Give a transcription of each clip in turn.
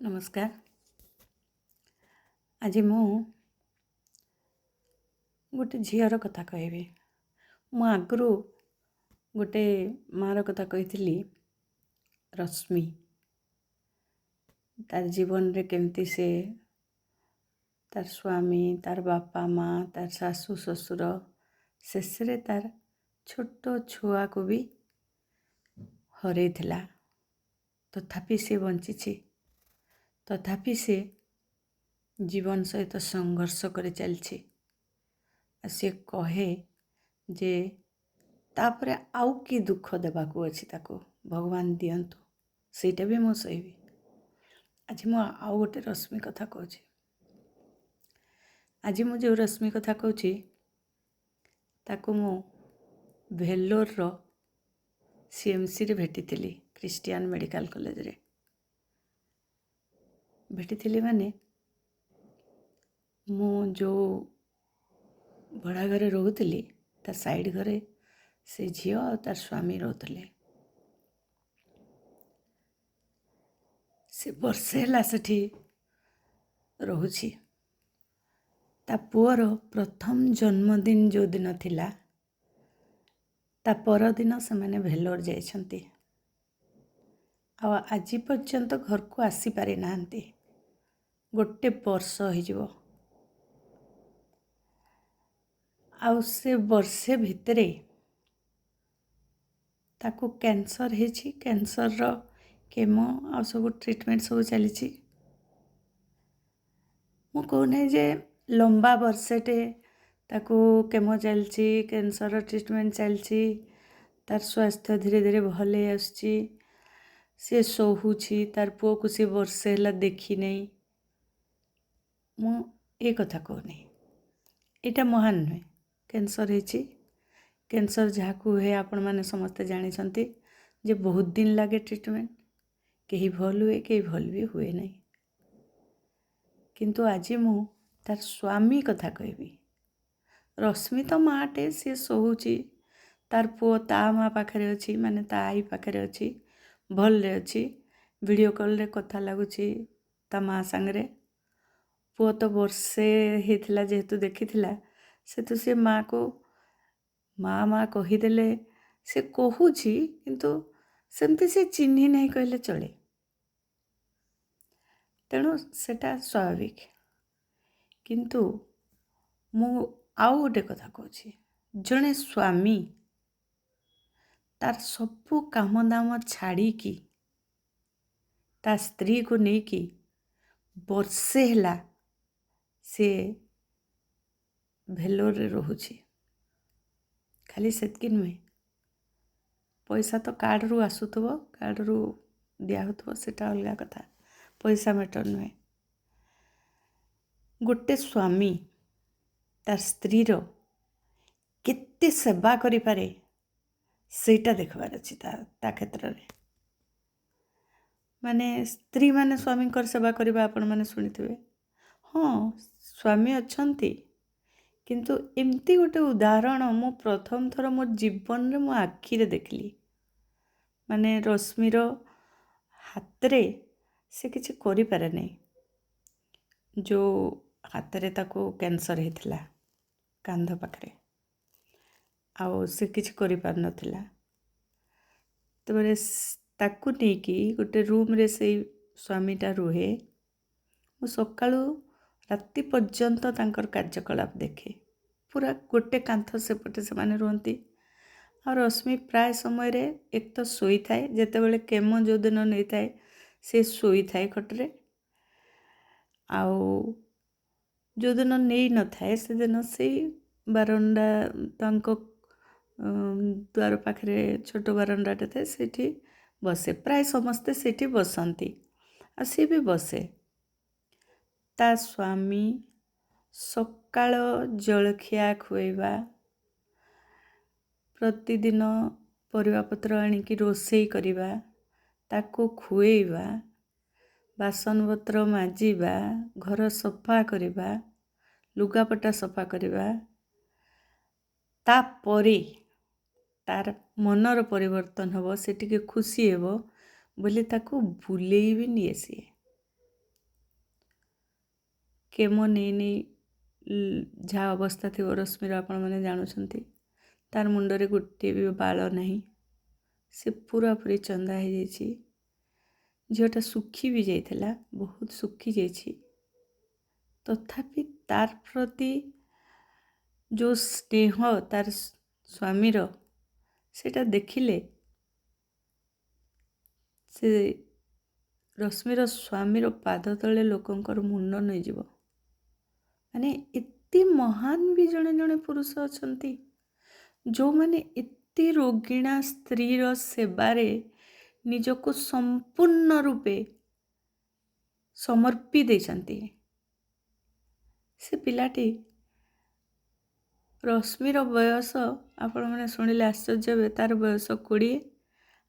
नमस्कार। आज मु गोटे झीर कथा कहबी। मु आगु गोटे मार कथा कही रश्मि तार जीवन रे केमती से तार स्वामी तार बापा माँ तार सासू ससुर शेष रे तार छोट छुआ को भी हरई थिला। तथापि से बंची तथापि से जीवन सहित संघर्ष कर चलछि। से कहे जे तापरे आउ कि दुख देबाकू अछि ताको भगवान दियंतु सेटा भी मु सहीबी। आज मु आउ गोटे रश्मि कथा कहूँ। आज मु जो रश्मि कथा कहूँ ताको मु भेलोर रो सीएमसी रे भेटिथिली क्रिस्टियन मेडिकल कॉलेज रे भेटिथिली। माने मु जो भड़ा घरे रोहुथिली तार साइड घरे से झियो और तार स्वामी रोहुथिले। से वर्षे हला सेठी रोहुछि। ता पुअर प्रथम जन्मदिन जो दिन थिला ता पर दिन से माने भेलोर जाइछंती। आ आज पर्यंत घर को आसी पारि नांती। गोटे वर्ष हो जिवो। आउ से वर्षे भितरे ताको कैंसर हेछि। कैंसर रो केमो आ सब ट्रीटमेंट सब चली। मु कहूने जे लंबा वर्षेटे ताको केमो चलछि कैंसर रो ट्रीटमेंट चलछि। तार स्वास्थ्य धीरे धीरे भले आसछि। से सोहुछि तार पुओ को से वर्षे हला देखी नहीं। मु ए कथा कहूनी एटा महान नुहे। कैंसर हेछि। कैंसर जहाँ को हुए आपण माने समस्ते जानी जे बहुत दिन लगे ट्रीटमेंट। कहीं भल हुए कहीं भल भी हुए नहीं। किंतु आज मु तार स्वामी कथा कहबी। रश्मि तो माटे सी सोहुची तार पुओ ता माँ पाखरे अच्छी माने ता आई पाखरे अच्छी भल रे अच्छी। वीडियो कॉल रे कथा लगुची ता माँ संगरे। पुओ तो वर्षे हेथिला जेहेतु देखिथिला से तो से माँ को माँ माँ कहीदेले से कहूची किंतु सेमती से चिन्ही नहीं कहले चले। तेणु सेटा स्वाभाविक। किंतु मु आउ गोटे कथा कहूँ। जड़े स्वामी तार सबू काम दाम छाड़ी की ता स्त्री को लेकी वर्षे हला से भेलोर रे रोहुची। खाली सेतकी नुहे पैसा तो कार्ड रु आसुथबो कार्ड रु दिया होथबो सेटा अलग कथा। पैसा मैटर नुहे। गोटे स्वामी तार स्त्री रो केते सेवा करि पारे सेटा देखबार अछि ता क्षेत्र रे। माने स्त्री माने स्वामी कर सेवा करबा आपण माने सुनिथिबे। हाँ स्वामी अछंती किंतु एमती गोटे उदाहरण मु प्रथम थर मो जीवन रे मो आखि रे देखली। माने रश्मि रो हाथ रे से किछि करि पारे नै। जो हाथ रे ताको कैंसर हेथिला कांध पाखरे आउ से किछि करि पार नथिला। तबरे ताकू नेकी गोटे रूम रे से स्वामीटा रुहे। मु सकाळू राति पर्यंत तांकर कार्यकलाप देखे। पूरा गोटे कांथ सेपटे से माने रुहंती। और रश्मि प्राय समय रे एक तो सोई थाए जेते बेले केमो जो दिन नहीं थाए से सोई थाए खटरे। आउ जो दिन नहीं न थाए से दिन से बारंडा तांको द्वार पाखरे छोट बारंडाटे थाए सेठी बसे। प्राय समस्ते सेठी बसंती आ से भी बसे। ता स्वामी सकाळ जलखिया खुएबा प्रतिदिन परिवा पत्र आनिकी रोषेई करिबा ताको खुएबा बासन पत्र माजिबा घर सफा करिबा लुगापटा सफा करिबा तापरे तार मनर परिवर्तन हबो से टिके खुशी हेबो बोली ताको भूलेई भी निए सी। କେମୋ ନେଇ ନେଇ ଯାହା ଅବସ୍ଥା ଥିବ ରଶ୍ମିର ଆପଣମାନେ ଜାଣୁଛନ୍ତି। ତାର ମୁଣ୍ଡରେ ଗୋଟିଏ ବି ବାଳ ନାହିଁ, ସେ ପୁରାପୁରି ଚନ୍ଦା ହେଇଯାଇଛି। ଝିଅଟା ଶୁଖି ବି ଯାଇଥିଲା, ବହୁତ ଶୁଖି ଯାଇଛି। ତଥାପି ତାର ପ୍ରତି ଯେଉଁ ସ୍ନେହ ତାର ସ୍ୱାମୀର, ସେଇଟା ଦେଖିଲେ ସେ ରଶ୍ମିର ସ୍ୱାମୀର ପାଦ ତଳେ ଲୋକଙ୍କର ମୁଣ୍ଡ ନେଇଯିବ। ମାନେ ଏତେ ମହାନ ବି ଜଣେ ଜଣେ ପୁରୁଷ ଅଛନ୍ତି ଯେଉଁମାନେ ଏତେ ରୋଗିଣା ସ୍ତ୍ରୀର ସେବାରେ ନିଜକୁ ସମ୍ପୂର୍ଣ୍ଣ ରୂପେ ସମର୍ପି ଦେଇଛନ୍ତି। ସେ ପିଲାଟି, ରଶ୍ମିର ବୟସ ଆପଣମାନେ ଶୁଣିଲେ ଆଶ୍ଚର୍ଯ୍ୟ ହେବେ, ତାର ବୟସ 20,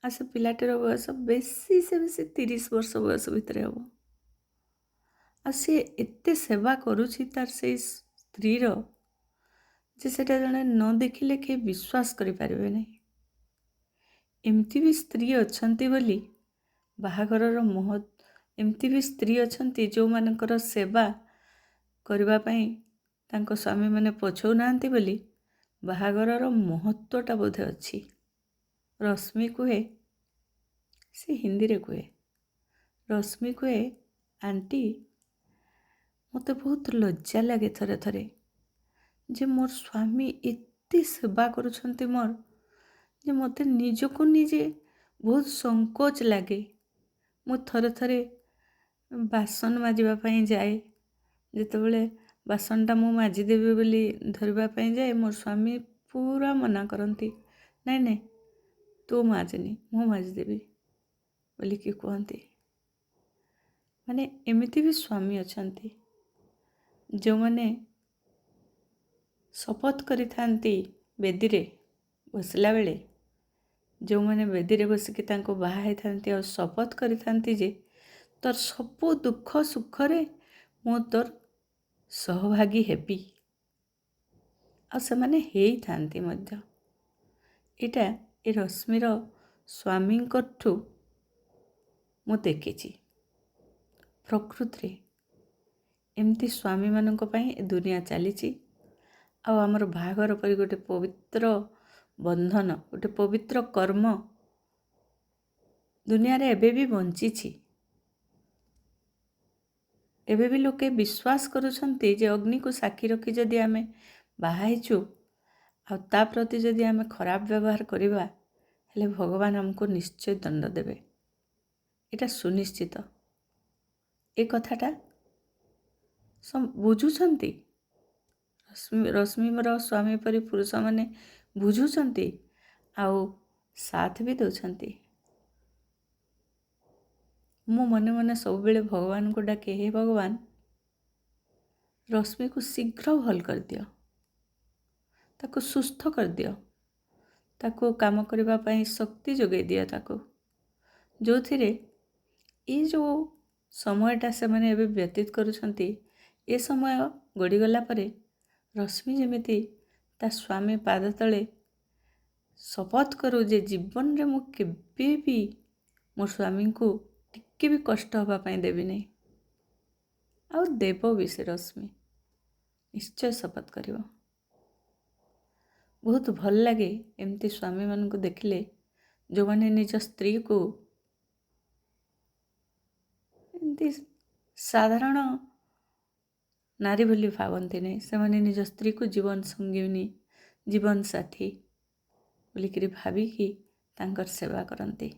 ଆଉ ସେ ପିଲାଟିର ବୟସ ବେଶୀ 30 ବର୍ଷ ବୟସ ଭିତରେ ହେବ। ଆଉ ସେ ଏତେ ସେବା କରୁଛି ତାର ସେଇ ସ୍ତ୍ରୀର, ଯେ ସେଟା ଜଣେ ନ ଦେଖିଲେ କେହି ବିଶ୍ୱାସ କରିପାରିବେ ନାହିଁ। ଏମିତି ବି ସ୍ତ୍ରୀ ଅଛନ୍ତି ବୋଲି ବାହାଘରର ଏମିତି ବି ସ୍ତ୍ରୀ ଅଛନ୍ତି ଯେଉଁମାନଙ୍କର ସେବା କରିବା ପାଇଁ ତାଙ୍କ ସ୍ୱାମୀମାନେ ପଛଉନାହାନ୍ତି ବୋଲି ବାହାଘରର ମହତ୍ତ୍ୱଟା ବୋଧେ ଅଛି। ରଶ୍ମି କୁହେ, ସେ ହିନ୍ଦୀରେ କୁହେ, ରଶ୍ମି କୁହେ, ଆଣ୍ଟି ମୋତେ ବହୁତ ଲଜ୍ଜା ଲାଗେ ଥରେ ଥରେ ଯେ ମୋର ସ୍ୱାମୀ ଏତେ ସେବା କରୁଛନ୍ତି ମୋର, ଯେ ମୋତେ ନିଜକୁ ନିଜେ ବହୁତ ସଙ୍କୋଚ ଲାଗେ। ମୁଁ ଥରେ ଥରେ ବାସନ ମାଜିବା ପାଇଁ ଯାଏ, ଯେତେବେଳେ ବାସନଟା ମୁଁ ମାଜିଦେବି ବୋଲି ଧରିବା ପାଇଁ ଯାଏ, ମୋ ସ୍ୱାମୀ ପୁରା ମନା କରନ୍ତି, ନାଇଁ ନାଇଁ ତୁ ମାଜେନି, ମୁଁ ମାଜିଦେବି ବୋଲିକି କୁହନ୍ତି। ମାନେ ଏମିତି ବି ସ୍ୱାମୀ ଅଛନ୍ତି ଯେଉଁମାନେ ଶପଥ କରିଥାନ୍ତି ବେଦୀରେ ବସିଲା ବେଳେ, ଯେଉଁମାନେ ବେଦୀରେ ବସିକି ତାଙ୍କୁ ବାହା ହେଇଥାନ୍ତି ଆଉ ଶପଥ କରିଥାନ୍ତି ଯେ ତୋର ସବୁ ଦୁଃଖ ସୁଖରେ ମୁଁ ତୋର ସହଭାଗୀ ହେବି, ଆଉ ସେମାନେ ହେଇଥାନ୍ତି ମଧ୍ୟ। ଏଇଟା ଏ ରଶ୍ମିର ସ୍ୱାମୀଙ୍କଠୁ ମୁଁ ଦେଖିଛି। ପ୍ରକୃତିରେ ଏମିତି ସ୍ୱାମୀମାନଙ୍କ ପାଇଁ ଏ ଦୁନିଆ ଚାଲିଛି। ଆଉ ଆମର ବାହାଘର ପରି ଗୋଟେ ପବିତ୍ର ବନ୍ଧନ, ଗୋଟେ ପବିତ୍ର କର୍ମ ଦୁନିଆରେ ଏବେ ବି ବଞ୍ଚିଛି। ଏବେ ବି ଲୋକେ ବିଶ୍ୱାସ କରୁଛନ୍ତି ଯେ ଅଗ୍ନିକୁ ସାକ୍ଷୀ ରଖି ଯଦି ଆମେ ବାହା ହେଇଛୁ ଆଉ ତା ପ୍ରତି ଯଦି ଆମେ ଖରାପ ବ୍ୟବହାର କରିବା, ହେଲେ ଭଗବାନ ଆମକୁ ନିଶ୍ଚୟ ଦଣ୍ଡ ଦେବେ। ଏଇଟା ସୁନିଶ୍ଚିତ। ଏ କଥାଟା ବୁଝୁଛନ୍ତି ରଶ୍ମିର ସ୍ୱାମୀ ପରି ପୁରୁଷମାନେ, ବୁଝୁଛନ୍ତି ଆଉ ସାଥ ବି ଦେଉଛନ୍ତି। ମୁଁ ମନେ ମନେ ସବୁବେଳେ ଭଗବାନଙ୍କୁ ଡାକେ, ହେ ଭଗବାନ ରଶ୍ମିକୁ ଶୀଘ୍ର ଭଲ କରିଦିଅ, ତାକୁ ସୁସ୍ଥ କରିଦିଅ, ତାକୁ କାମ କରିବା ପାଇଁ ଶକ୍ତି ଯୋଗାଇ ଦିଅ ତାକୁ, ଯେଉଁଥିରେ ଏ ଯେଉଁ ସମୟଟା ସେମାନେ ଏବେ ବ୍ୟତୀତ କରୁଛନ୍ତି, ଏ ସମୟ ଗଡ଼ିଗଲା ପରେ ରଶ୍ମି ଯେମିତି ତା ସ୍ୱାମୀ ପାଦ ତଳେ ଶପଥ କରୁ ଯେ ଜୀବନରେ ମୁଁ କେବେ ବି ମୋ ସ୍ୱାମୀଙ୍କୁ ଟିକେ ବି କଷ୍ଟ ହେବା ପାଇଁ ଦେବି ନାହିଁ। ଆଉ ଦେବ ବି ସେ ରଶ୍ମି ନିଶ୍ଚୟ ଶପଥ କରିବ। ବହୁତ ଭଲ ଲାଗେ ଏମିତି ସ୍ୱାମୀମାନଙ୍କୁ ଦେଖିଲେ, ଯେଉଁମାନେ ନିଜ ସ୍ତ୍ରୀକୁ ଏମିତି ସାଧାରଣ ନାରୀ ବୋଲି ଭାବନ୍ତି ନାହିଁ। ସେମାନେ ନିଜ ସ୍ତ୍ରୀକୁ ଜୀବନ ସଙ୍ଗିନୀ, ଜୀବନ ସାଥୀ ବୋଲିକିରି ଭାବିକି ତାଙ୍କର ସେବା କରନ୍ତି।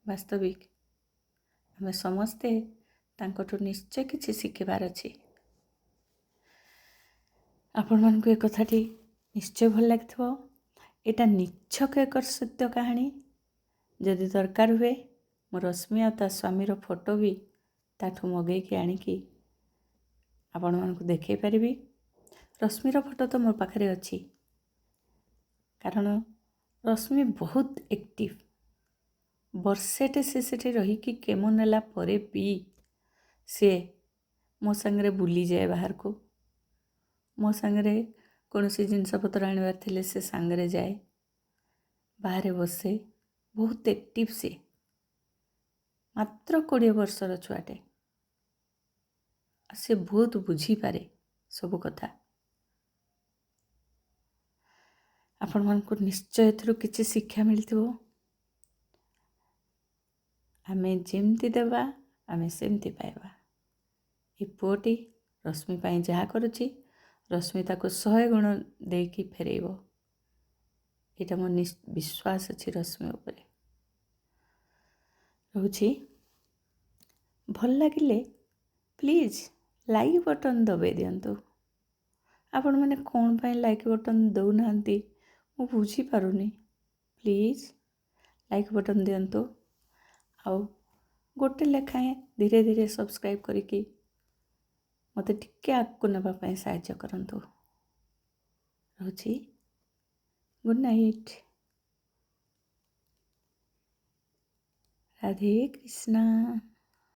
ବାସ୍ତବିକ ଆମେ ସମସ୍ତେ ତାଙ୍କଠୁ ନିଶ୍ଚୟ କିଛି ଶିଖିବାର ଅଛି। ଆପଣମାନଙ୍କୁ ଏ କଥାଟି ନିଶ୍ଚୟ ଭଲ ଲାଗିଥିବ। ଏଇଟା ନିଛକ ଏକ ସତ୍ୟ କାହାଣୀ। ଯଦି ଦରକାର ହୁଏ ମୁଁ ରଶ୍ମି ଆଉ ତା ସ୍ୱାମୀର ଫଟୋ ବି ତାଠୁ ମଗେଇକି ଆଣିକି ଆପଣମାନଙ୍କୁ ଦେଖାଇ ପାରିବି। ରଶ୍ମିର ଫଟୋ ତ ମୋ ପାଖରେ ଅଛି, କାରଣ ରଶ୍ମି ବହୁତ ଆକ୍ଟିଭ୍। ବର୍ଷେଟେ ସେ ସେଠି ରହିକି କେମୋ ନେଲା ପରେ ବି ସେ ମୋ ସାଙ୍ଗରେ ବୁଲିଯାଏ ବାହାରକୁ, ମୋ ସାଙ୍ଗରେ କୌଣସି ଜିନିଷପତ୍ର ଆଣିବାର ଥିଲେ ସେ ସାଙ୍ଗରେ ଯାଏ, ବାହାରେ ବସେ, ବହୁତ ଆକ୍ଟିଭ୍। ସେ ମାତ୍ର 20 ବର୍ଷର ଛୁଆଟେ, ସେ ବହୁତ ବୁଝିପାରେ ସବୁ କଥା। ଆପଣମାନଙ୍କୁ ନିଶ୍ଚୟ ଏଥିରୁ କିଛି ଶିକ୍ଷା ମିଳିଥିବ। ଆମେ ଯେମିତି ଦେବା ଆମେ ସେମିତି ପାଇବା। ଏ ପୁଅଟି ରଶ୍ମି ପାଇଁ ଯାହା କରୁଛି ରଶ୍ମି ତାକୁ 100 ଗୁଣ ଦେଇକି ଫେରେଇବ। ଏଇଟା ମୋ ବିଶ୍ୱାସ ଅଛି ରଶ୍ମି ଉପରେ। ରହୁଛି। ଭଲ ଲାଗିଲେ ପ୍ଲିଜ୍ ଲାଇକ୍ ବଟନ୍ ଦବାଇ ଦିଅନ୍ତୁ। ଆପଣମାନେ କ'ଣ ପାଇଁ ଲାଇକ୍ ବଟନ୍ ଦେଉନାହାନ୍ତି ମୁଁ ବୁଝିପାରୁନି। ପ୍ଲିଜ୍ ଲାଇକ୍ ବଟନ୍ ଦିଅନ୍ତୁ। ଆଉ ଗୋଟେ ଲେଖାଏଁ ଧୀରେ ଧୀରେ ସବସ୍କ୍ରାଇବ୍ କରିକି ମୋତେ ଟିକେ ଆଗକୁ ନେବା ପାଇଁ ସାହାଯ୍ୟ କରନ୍ତୁ। ରହୁଛି। Good night. ରାଧେ କୃଷ୍ଣ।